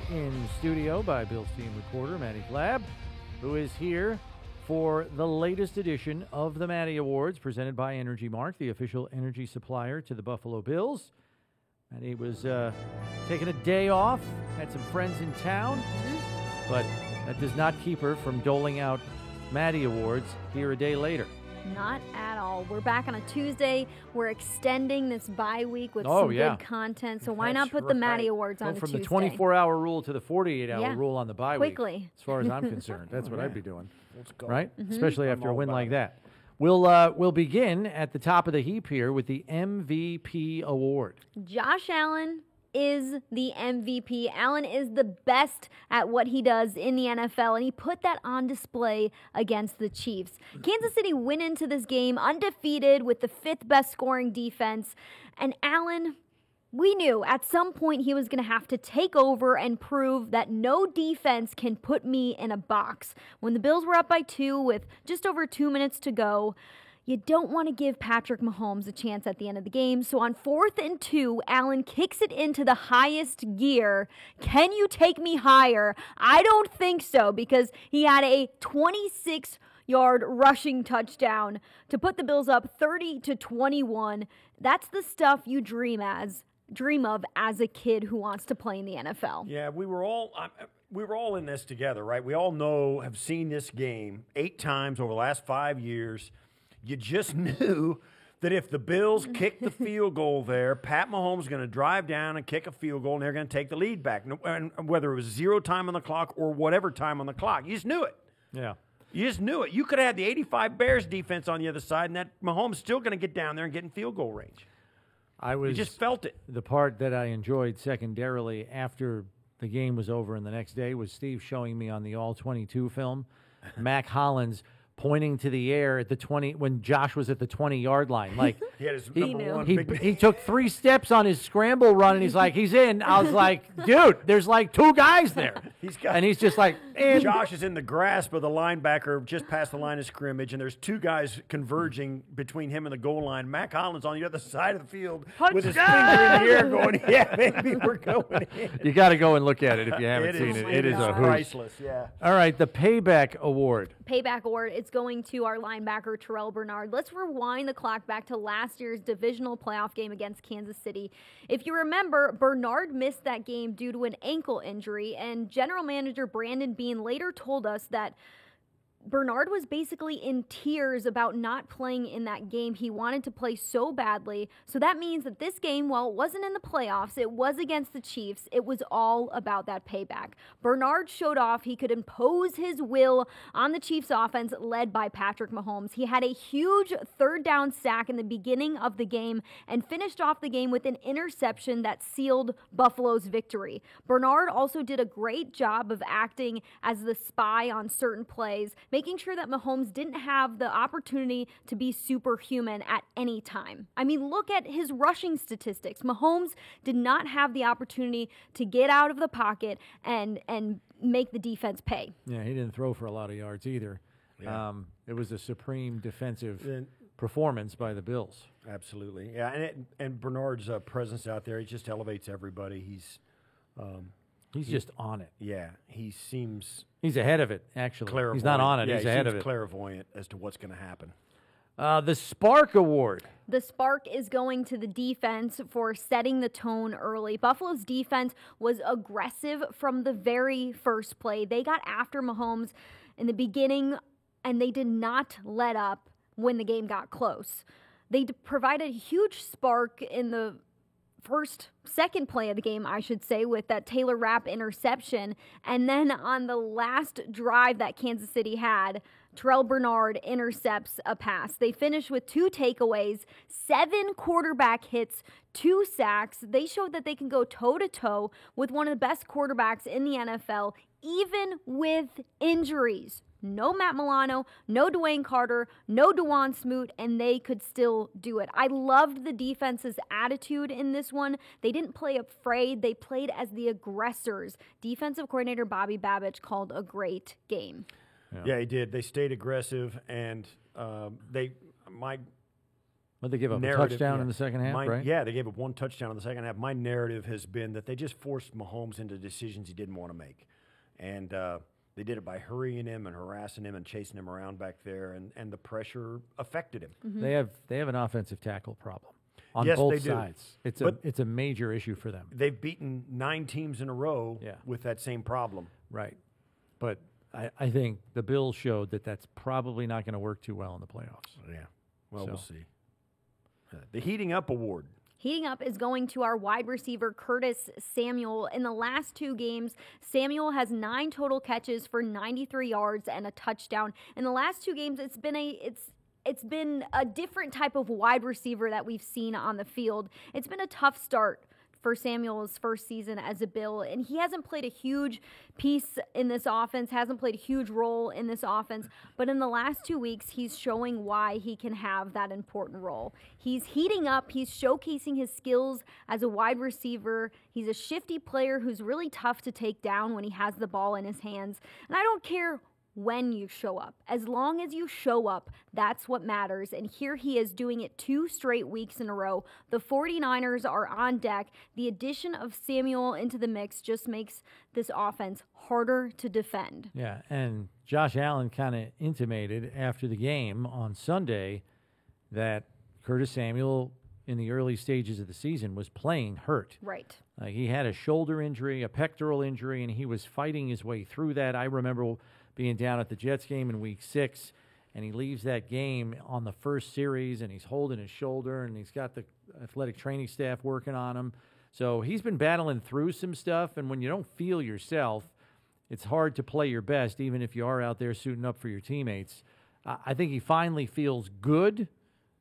in studio by Bills team reporter Matty Flab, who is here for the latest edition of the Matty Awards, presented by Energy Mark, the official energy supplier to the Buffalo Bills. Matty was taking a day off, had some friends in town, but that does not keep her from doling out Matty Awards here a day later. Not at all. We're back on a Tuesday. We're extending this bye week with some good content. So why not put the Matty Awards on a Tuesday? From the 24-hour rule to the 48-hour rule on the bye week. Quickly. As far as I'm concerned. That's what I'd be doing. Let's go. Right? Especially after a win like that. We'll begin at the top of the heap here with the MVP award. Josh Allen is the MVP. Allen is the best at what he does in the NFL, and he put that on display against the Chiefs. Kansas City went into this game undefeated with the fifth best scoring defense, and Allen, we knew at some point he was going to have to take over and prove that no defense can put me in a box. When the Bills were up by 2 with just over 2 minutes to go, you don't want to give Patrick Mahomes a chance at the end of the game. So on 4th and 2, Allen kicks it into the highest gear. Can you take me higher? I don't think so, because he had a 26-yard rushing touchdown to put the Bills up 30-21. That's the stuff you dream of as a kid who wants to play in the NFL. Yeah, we were all in this together, right? We all have seen this game 8 times over the last 5 years. You just knew that if the Bills kicked the field goal there, Pat Mahomes is going to drive down and kick a field goal, and they're going to take the lead back. And whether it was 0 time on the clock or whatever time on the clock, you just knew it. Yeah. You just knew it. You could have had the 85 Bears defense on the other side, and that Mahomes is still going to get down there and get in field goal range. You just felt it. The part that I enjoyed secondarily after the game was over and the next day was Steve showing me on the All-22 film, Mac Hollins pointing to the air at the 20 when Josh was at the 20-yard line. Like he took 3 steps on his scramble run, and he's like, he's in. I was like, dude, there's like 2 guys there. He's just like, Josh is in the grasp of the linebacker just past the line of scrimmage, and there's 2 guys converging between him and the goal line. Mac Hollins on the other side of the field with his finger in the air going, yeah, maybe we're going in. You got to go and look at it if you haven't seen it. It is a hoot. Priceless, yeah. All right, the Payback Award. Payback Award. It's going to our linebacker, Terrell Bernard. Let's rewind the clock back to last year's divisional playoff game against Kansas City. If you remember, Bernard missed that game due to an ankle injury, and general manager Brandon Beane later told us that Bernard was basically in tears about not playing in that game. He wanted to play so badly. So that means that this game, while it wasn't in the playoffs, it was against the Chiefs. It was all about that payback. Bernard showed off he could impose his will on the Chiefs offense led by Patrick Mahomes. He had a huge 3rd down sack in the beginning of the game and finished off the game with an interception that sealed Buffalo's victory. Bernard also did a great job of acting as the spy on certain plays, making sure that Mahomes didn't have the opportunity to be superhuman at any time. I mean, look at his rushing statistics. Mahomes did not have the opportunity to get out of the pocket and make the defense pay. Yeah, he didn't throw for a lot of yards either. Yeah. It was a supreme defensive performance by the Bills. Absolutely. Yeah, and Bernard's presence out there, he just elevates everybody. He's just on it. Yeah, he seems... He's ahead of it, actually. He's not on it. He's ahead of it. Clairvoyant as to what's going to happen. The Spark Award. The Spark is going to the defense for setting the tone early. Buffalo's defense was aggressive from the very first play. They got after Mahomes in the beginning, and they did not let up when the game got close. They provided a huge spark in the second play of the game, I should say, with that Taylor Rapp interception. And then on the last drive that Kansas City had, Terrell Bernard intercepts a pass. They finish with 2 takeaways, 7 quarterback hits, 2 sacks. They showed that they can go toe-to-toe with one of the best quarterbacks in the NFL, even with injuries. No Matt Milano, no Dwayne Carter, no Dawon Smoot, and they could still do it. I loved the defense's attitude in this one. They didn't play afraid. They played as the aggressors. Defensive coordinator Bobby Babich called a great game. Yeah, he did. They stayed aggressive, and Well, they gave up a narrative, touchdown in the second half, right? Yeah, they gave up one touchdown in the second half. My narrative has been that they just forced Mahomes into decisions he didn't want to make. And they did it by hurrying him and harassing him and chasing him around back there, and the pressure affected him. Mm-hmm. They have an offensive tackle problem on Yes, both they do. sides. It's a major issue for them. They've beaten 9 teams in a row with that same problem. Right. But I think the Bills showed that that's probably not going to work too well in the playoffs. Yeah. Well, we'll see. The Heating Up Award. Heating up is going to our wide receiver, Curtis Samuel. In the last 2 games, Samuel has 9 total catches for 93 yards and a touchdown. In the last 2 games, it's been a different type of wide receiver that we've seen on the field. It's been a tough start for Samuel's first season as a Bill, and he hasn't played a huge piece in this offense, hasn't played a huge role in this offense, but in the last 2 weeks, he's showing why he can have that important role. He's heating up, he's showcasing his skills as a wide receiver. He's a shifty player who's really tough to take down when he has the ball in his hands, and I don't care when you show up. As long as you show up, that's what matters. And here he is doing it 2 straight weeks in a row. The 49ers are on deck. The addition of Samuel into the mix just makes this offense harder to defend. Yeah, and Josh Allen kind of intimated after the game on Sunday that Curtis Samuel in the early stages of the season was playing hurt. Right. He had a shoulder injury, a pectoral injury, and he was fighting his way through that. I remember being down at the Jets game in week 6, and he leaves that game on the first series, and he's holding his shoulder, and he's got the athletic training staff working on him. So he's been battling through some stuff, and when you don't feel yourself, it's hard to play your best, even if you are out there suiting up for your teammates. I think he finally feels good,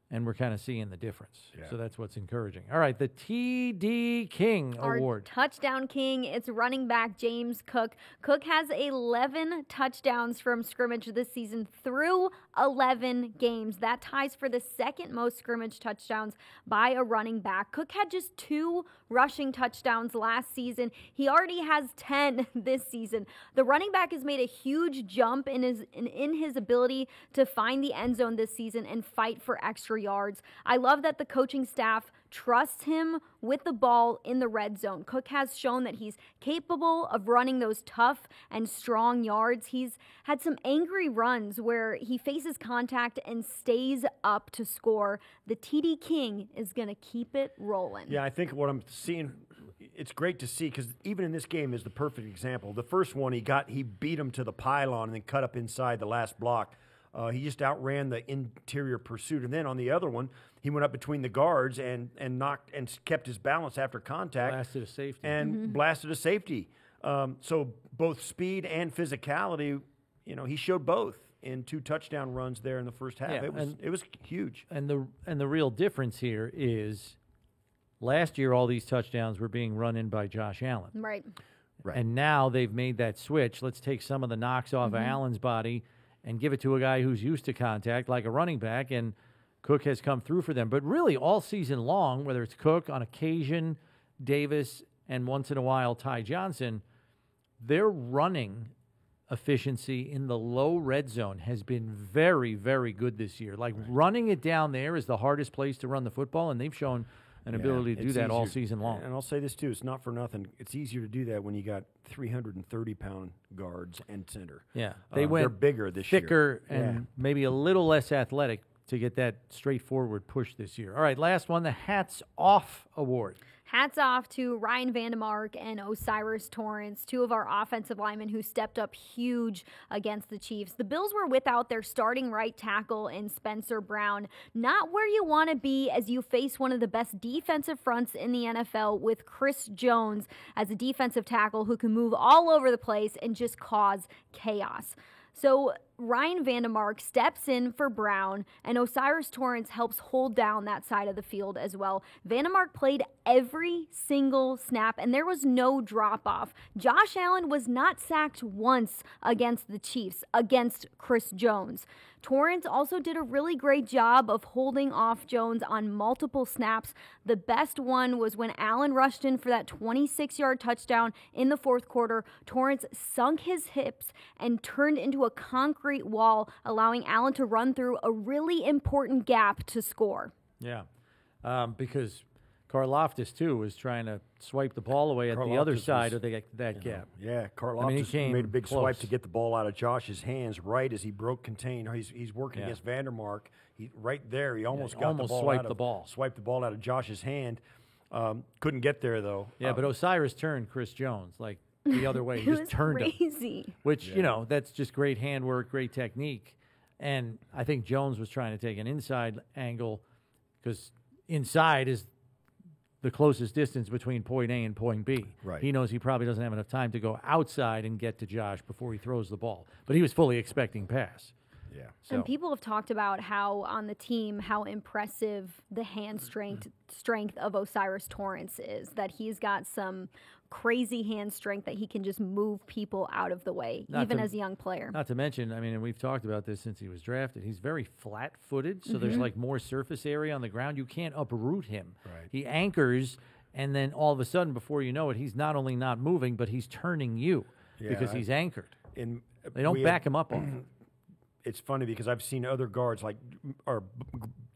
and we're kind of seeing the difference. Yeah. So that's what's encouraging. All right, the TD King Award. Our touchdown king, it's running back James Cook. Cook has 11 touchdowns from scrimmage this season through 11 games. That ties for the second most scrimmage touchdowns by a running back. Cook had just 2 rushing touchdowns last season. He already has 10 this season. The running back has made a huge jump in his ability to find the end zone this season and fight for extra yards. I love that the coaching staff trusts him with the ball in the red zone. Cook has shown that he's capable of running those tough and strong yards. He's had some angry runs where he faces contact and stays up to score. The TD King is going to keep it rolling. Yeah, I think what I'm seeing, it's great to see because even in this game is the perfect example. The first one he beat him to the pylon and then cut up inside the last block. He just outran the interior pursuit. And then on the other one, he went up between the guards and knocked and kept his balance after contact. Blasted a safety. And blasted a safety. So both speed and physicality, he showed both in 2 touchdown runs there in the first half. Yeah, it was huge. And the real difference here is last year all these touchdowns were being run in by Josh Allen. Right. And now they've made that switch. Let's take some of the knocks off of Allen's body and give it to a guy who's used to contact, like a running back, and Cook has come through for them. But really, all season long, whether it's Cook, on occasion, Davis, and once in a while, Ty Johnson, their running efficiency in the low red zone has been very, very good this year. Like, running it down there is the hardest place to run the football, and they've shown an ability to do that all season long. And I'll say this, too. It's not for nothing. It's easier to do that when you got 330-pound guards and center. Yeah. They're bigger this year. Thicker and maybe a little less athletic to get that straightforward push this year. All right, last one, the Hats Off Award. Hats off to Ryan Vandemark and Osiris Torrance, 2 of our offensive linemen who stepped up huge against the Chiefs. The Bills were without their starting right tackle in Spencer Brown. Not where you want to be as you face one of the best defensive fronts in the NFL with Chris Jones as a defensive tackle who can move all over the place and just cause chaos. So Ryan Vandemark steps in for Brown, and Osiris Torrance helps hold down that side of the field as well. Vandemark played every single snap, and there was no drop-off. Josh Allen was not sacked once against the Chiefs, against Chris Jones. Torrance also did a really great job of holding off Jones on multiple snaps. The best one was when Allen rushed in for that 26-yard touchdown in the fourth quarter. Torrance sunk his hips and turned into a concrete wall, allowing Allen to run through a really important gap to score. Yeah, because Karlaftis, too, was trying to swipe the ball away at the other Karlaftis side was, of that gap. Yeah, Karlaftis I mean, he came made a big close. swipe to get the ball out of Josh's hands right as he broke contain. He's working against Vandermark. Right there, he almost got the ball swiped the ball out of Josh's hand. Couldn't get there, though. Yeah, but Osiris turned Chris Jones, like, the other way. He just turned crazy. him. Which, that's just great handwork, great technique. And I think Jones was trying to take an inside angle because inside is the closest distance between point A and point B. Right. He knows he probably doesn't have enough time to go outside and get to Josh before he throws the ball. But he was fully expecting pass. Yeah. So. And people have talked about how on the team how impressive the hand strength of Osiris Torrance is. That he's got some crazy hand strength that he can just move people out of the way, even as a young player. Not to mention, I mean, and we've talked about this since he was drafted. He's very flat-footed, so there's like more surface area on the ground. You can't uproot him. Right. He anchors, and then all of a sudden, before you know it, he's not only not moving, but he's turning you because he's anchored. They don't back him up often. It's funny because I've seen other guards like our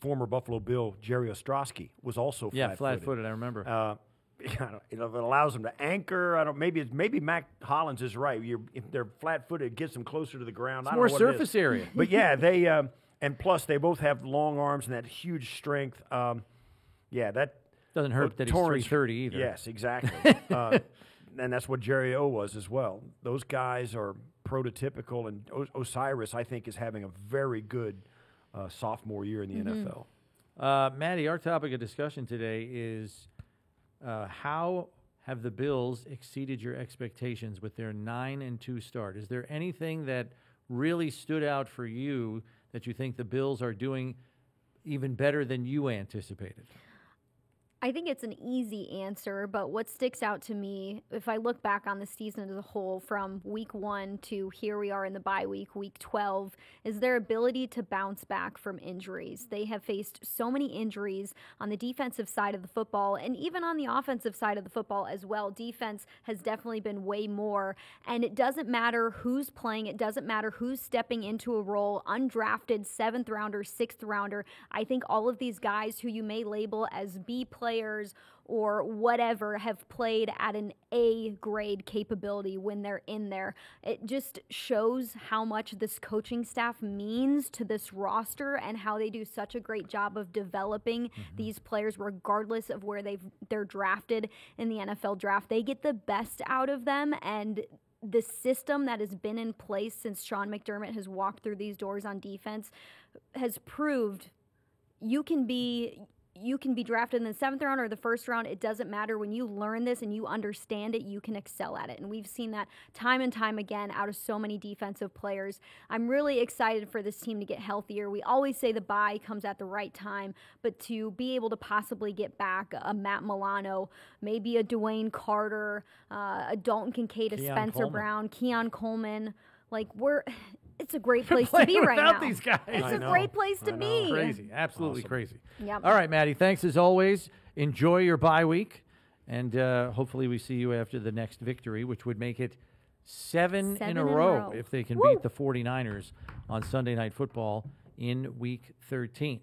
former Buffalo Bill, Jerry Ostrowski, was also flat-footed. Yeah, flat-footed, I remember. It allows them to anchor. Maybe Mac Hollins is right. If they're flat-footed, it gets them closer to the ground. It's more surface area. But yeah, they and plus they both have long arms and that huge strength. That doesn't hurt that he's 330 either. Yes, exactly. And that's what Jerry O was as well. Those guys are prototypical, and Osiris, I think, is having a very good sophomore year in the NFL. Maddie, our topic of discussion today is how have the Bills exceeded your expectations with their 9-2 start? Is there anything that really stood out for you that you think the Bills are doing even better than you anticipated? I think it's an easy answer, but what sticks out to me, if I look back on the season as a whole from week 1 to here we are in the bye week, week 12, is their ability to bounce back from injuries. They have faced so many injuries on the defensive side of the football and even on the offensive side of the football as well. Defense has definitely been way more, and it doesn't matter who's playing. It doesn't matter who's stepping into a role, undrafted, 7th rounder, 6th rounder. I think all of these guys who you may label as B players or whatever have played at an A grade capability when they're in there. It just shows how much this coaching staff means to this roster and how they do such a great job of developing these players regardless of where they're drafted in the NFL draft. They get the best out of them, and the system that has been in place since Sean McDermott has walked through these doors on defense has proved you can be drafted in the 7th round or the 1st round. It doesn't matter. When you learn this and you understand it, you can excel at it. And we've seen that time and time again out of so many defensive players. I'm really excited for this team to get healthier. We always say the bye comes at the right time, but to be able to possibly get back a Matt Milano, maybe a Dwayne Carter, a Dalton Kincaid, a Spencer Brown, Keon Coleman, it's a great place to be right now. These guys. It's a great place to be. Crazy. Absolutely crazy. Yep. All right, Maddie, thanks as always. Enjoy your bye week, and hopefully we see you after the next victory, which would make it seven in a row if they can beat the 49ers on Sunday Night Football in Week 13.